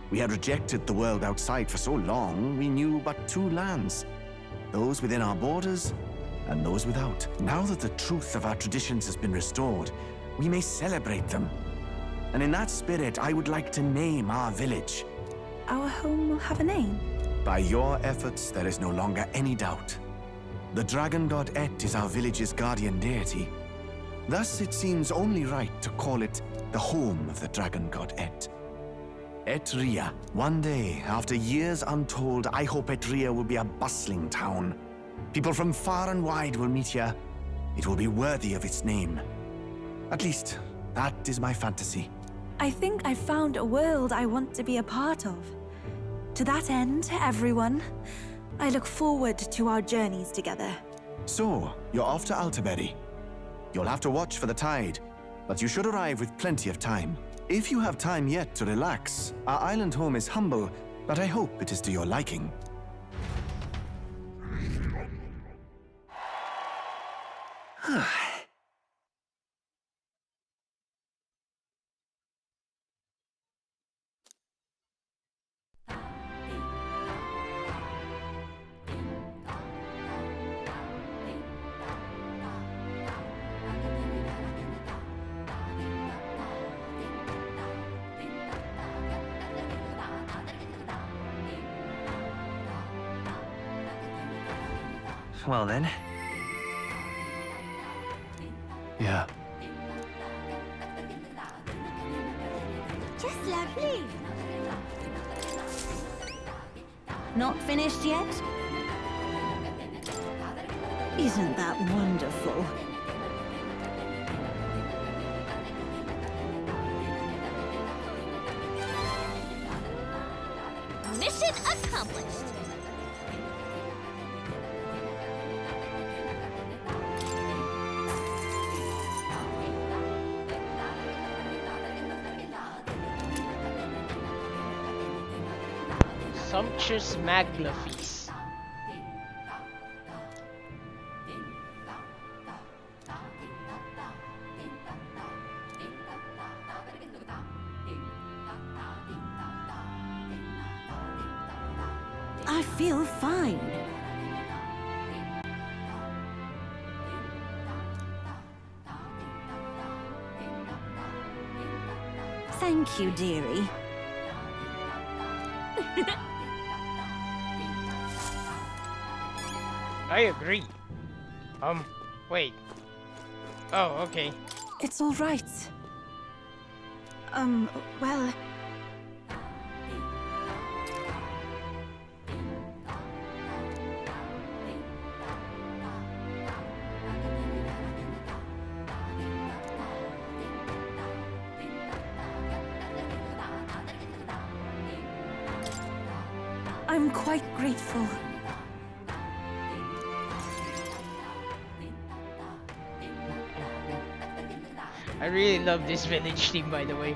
We had rejected the world outside for so long, we knew but two lands. Those within our borders, and those without. Now that the truth of our traditions has been restored, we may celebrate them. And in that spirit, I would like to name our village. Our home will have a name? By your efforts, there is no longer any doubt. The dragon god Et is our village's guardian deity. Thus, it seems only right to call it the home of the dragon god Et. Etria. One day, after years untold, I hope Etria will be a bustling town. People from far and wide will meet here. It will be worthy of its name. At least, that is my fantasy. I think I found a world I want to be a part of. To that end, everyone, I look forward to our journeys together. So, you're off to Altaberry. You'll have to watch for the tide, but you should arrive with plenty of time. If you have time yet to relax, our island home is humble, but I hope it is to your liking. Well then. Yeah. Just lovely. Not finished yet? Isn't that wonderful? Mission accomplished. Sumptuous Magla feast. I feel fine. Thank you, dearie. I agree. Wait. Oh, okay. It's all right. Well... I'm quite grateful. I really love this village team, by the way.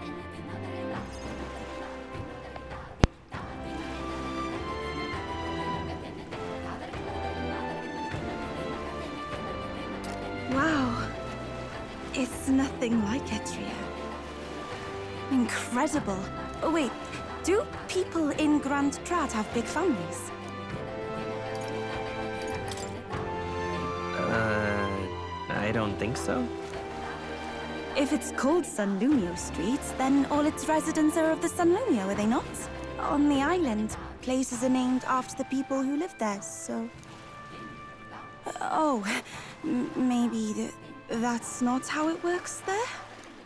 Wow. It's nothing like Etria. Incredible. Oh, wait. Do people in Grand Trad have big families? I don't think so. If it's called Sunlumio Street, then all its residents are of the Sunlumio, are they not? On the island, places are named after the people who live there, so... maybe that's not how it works there?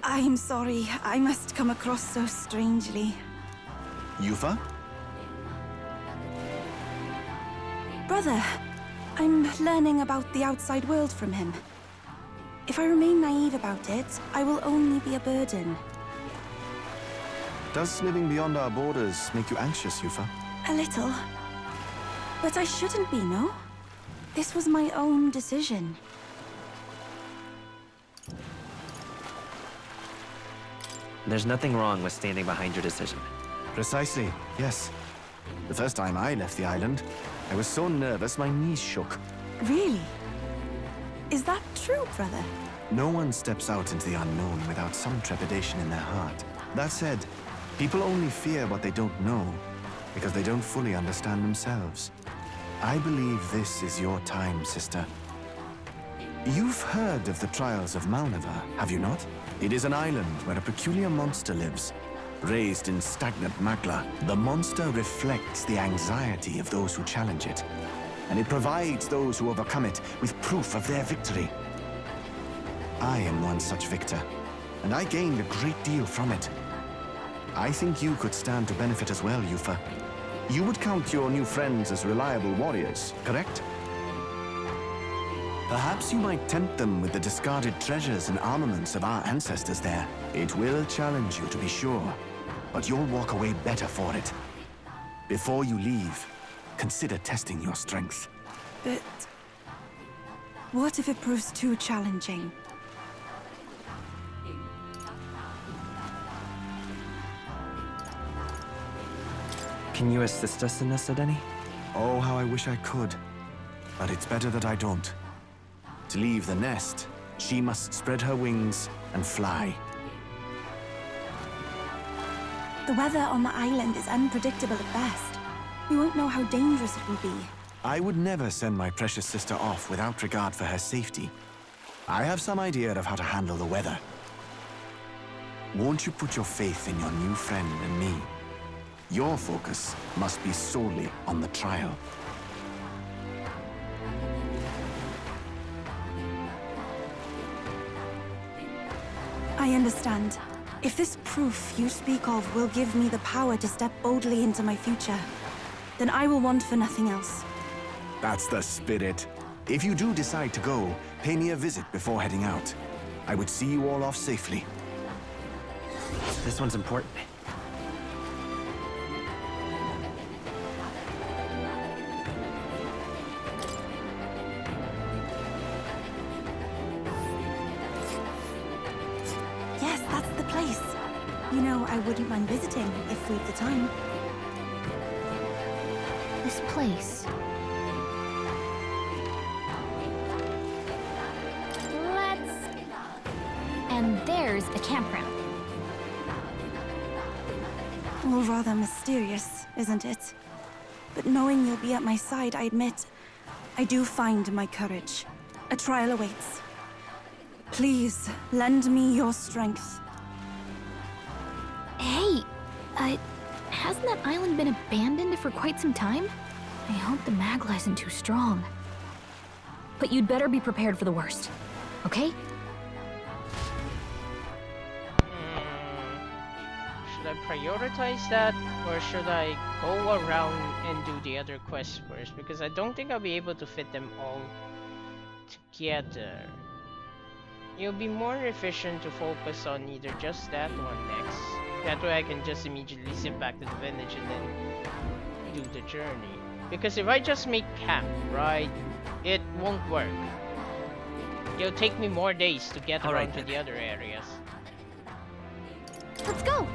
I'm sorry, I must come across so strangely. Yufa? Brother, I'm learning about the outside world from him. If I remain naive about it, I will only be a burden. Does living beyond our borders make you anxious, Yufa? A little. But I shouldn't be, no? This was my own decision. There's nothing wrong with standing behind your decision. Precisely, yes. The first time I left the island, I was so nervous my knees shook. Really? Is that true, brother? No one steps out into the unknown without some trepidation in their heart. That said, people only fear what they don't know because they don't fully understand themselves. I believe this is your time, sister. You've heard of the trials of Malnever, have you not? It is an island where a peculiar monster lives. Raised in stagnant magla, the monster reflects the anxiety of those who challenge it. And it provides those who overcome it with proof of their victory. I am one such victor, and I gained a great deal from it. I think you could stand to benefit as well, Yufa. You would count your new friends as reliable warriors, correct? Perhaps you might tempt them with the discarded treasures and armaments of our ancestors there. It will challenge you, to be sure, but you'll walk away better for it. Before you leave, consider testing your strength. But... what if it proves too challenging? Can you assist us in this, Adeni? Oh, how I wish I could. But it's better that I don't. To leave the nest, she must spread her wings and fly. The weather on the island is unpredictable at best. We won't know how dangerous it will be. I would never send my precious sister off without regard for her safety. I have some idea of how to handle the weather. Won't you put your faith in your new friend and me? Your focus must be solely on the trial. I understand. If this proof you speak of will give me the power to step boldly into my future, then I will want for nothing else. That's the spirit. If you do decide to go, pay me a visit before heading out. I would see you all off safely. This one's important. Yes, that's the place. You know, I wouldn't mind visiting if we've the time. This place. And there's a campground. Well, rather mysterious, isn't it? But knowing you'll be at my side, I admit, I do find my courage. A trial awaits. Please, lend me your strength. Hey, hasn't that island been abandoned for quite some time? I hope the Magla isn't too strong. But you'd better be prepared for the worst, okay? Should I prioritize that, or should I go around and do the other quests first? Because I don't think I'll be able to fit them all together. It'll be more efficient to focus on either just that one next. That way I can just immediately zip back to the village and then do the journey. Because if I just make camp, right, it won't work. It'll take me more days to get around to the other areas. Let's go!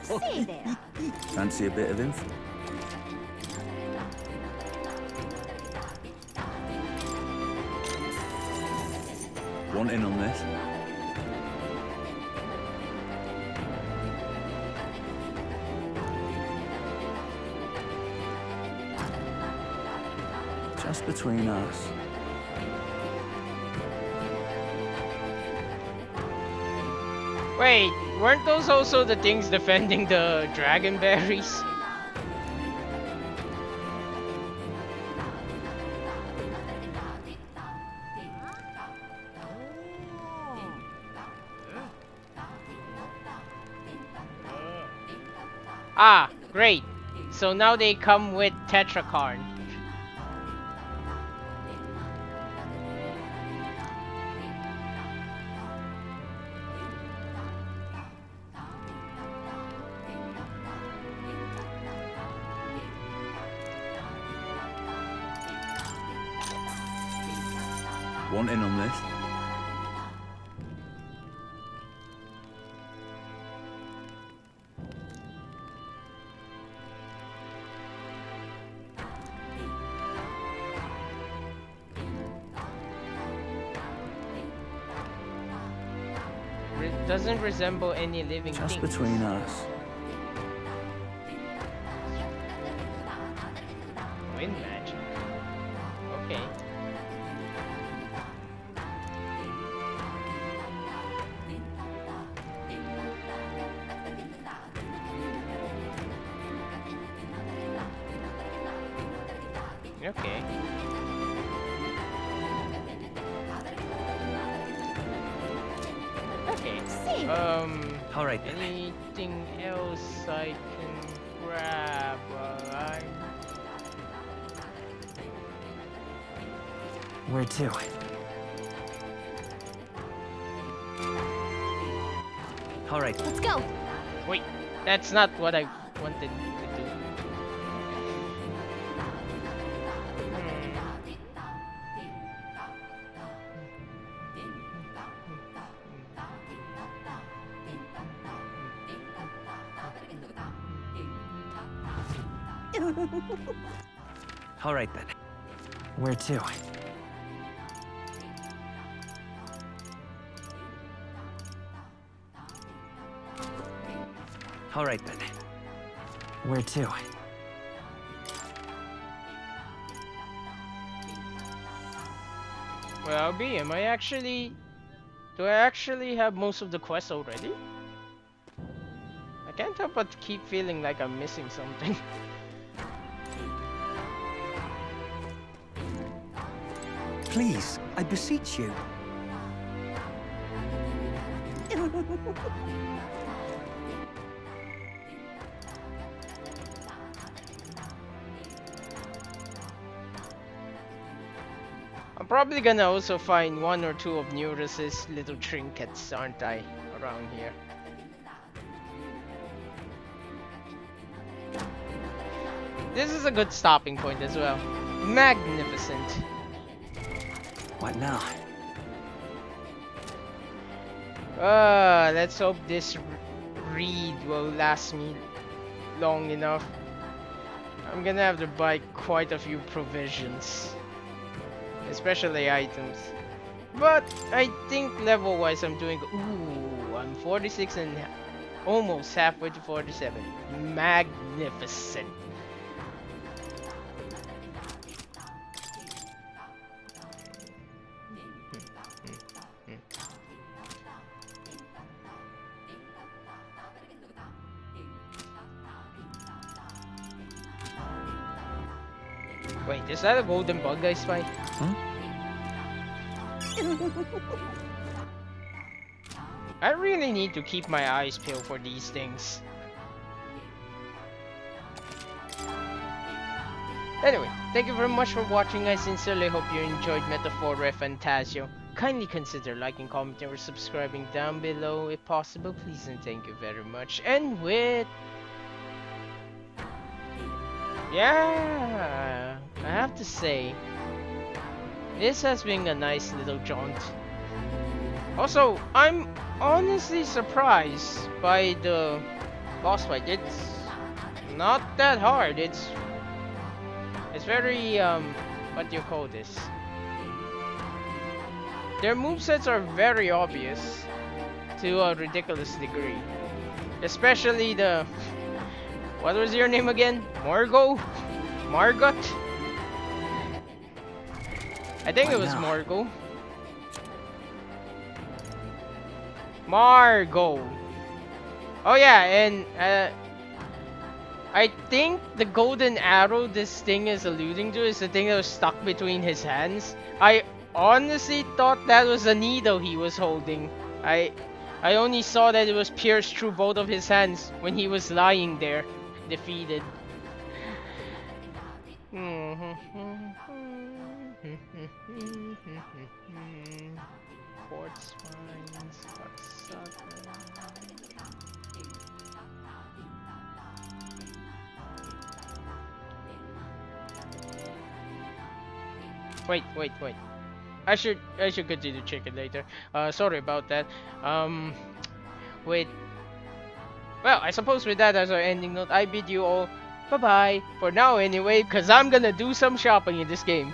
Say there. Fancy a bit of info? Want in on this? Just between us. Wait, weren't those also the things defending the dragon berries? Ah, great. So now they come with Tetracarn. Want in on this? Doesn't resemble any living Just things. between us. Wind magic. Okay. Okay. Okay. All right. Anything else I can grab? Where to? All right. Let's go! Wait, that's not what I wanted to do. All right then. Where to? All right then. Where to? Well, B, do I actually have most of the quests already? I can't help but keep feeling like I'm missing something. Please, I beseech you. I'm probably gonna also find one or two of Neurus's little trinkets, aren't I, around here. This is a good stopping point as well. Magnificent. What now? Let's hope this read will last me long enough. I'm gonna have to buy quite a few provisions, especially items. But I think level-wise I'm doing. Ooh, I'm 46 and almost halfway to 47. Magnificent. Wait, is that a golden bug I spy? I really need to keep my eyes peeled for these things. Anyway, thank you very much for watching. I sincerely hope you enjoyed Metaphor ReFantazio. Kindly consider liking, commenting, or subscribing down below if possible, please, and thank you very much. And with... yeah, I have to say, this has been a nice little jaunt. Also, I'm honestly surprised by the boss fight. It's not that hard. It's very what do you call this? Their movesets are very obvious to a ridiculous degree. Especially the... what was your name again? Margot? Margot? I think it was Margot. Margot. Oh yeah, and I think the golden arrow this thing is alluding to is the thing that was stuck between his hands. I honestly thought that was a needle he was holding. I only saw that it was pierced through both of his hands when he was lying there, defeated. Quartz mines, wait. I should continue to check it later. Sorry about that. Wait. Well, I suppose with that as our ending note, I bid you all bye-bye for now anyway, because I'm gonna do some shopping in this game.